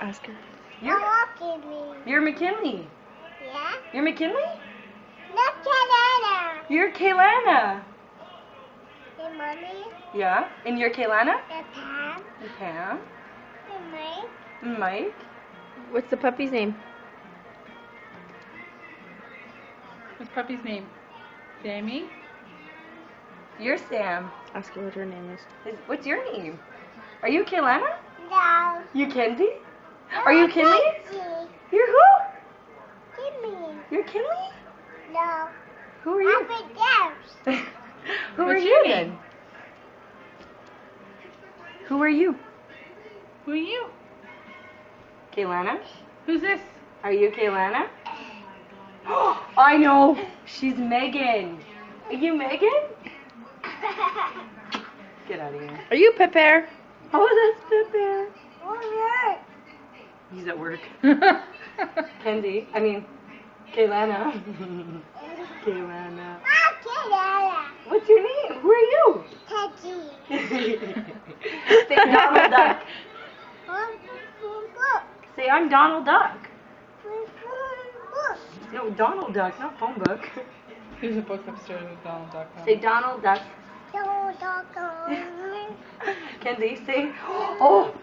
Ask her. You're McKinley. Yeah? You're McKinley? Not Carolina. You're Kaylana. And Mommy. Yeah? And you're Kaylana? And Pam. And Pam? And Mike. And Mike? What's the puppy's name? What's puppy's name? Sammy? You're Sam. Ask her what her name is. What's your name? Are you Kaylana? No. You Kenzie? Are you Kinley? Kenzie. You're who? Kimmy. You're Kinley? No. Who are you? Happy Deaths. Who are What's you your then? name? Who are you? Who are you? Kaylana? Who's this? Are you Kaylana? I know. She's Megan. Are you Megan? Get out of here. Are you Pepper? Oh, that's Pepper. Alright. He's at work. Kenzie. Kaylana. Kaylana. Carolina. What's your name? Who are you? Teddy. Say Donald Duck. Book. Say I'm Donald Duck. Book. No, Donald Duck, not phone book. There's a book upstairs with Donald Duck on Say it. Donald Duck. Don't talk. Kenzie, say, oh,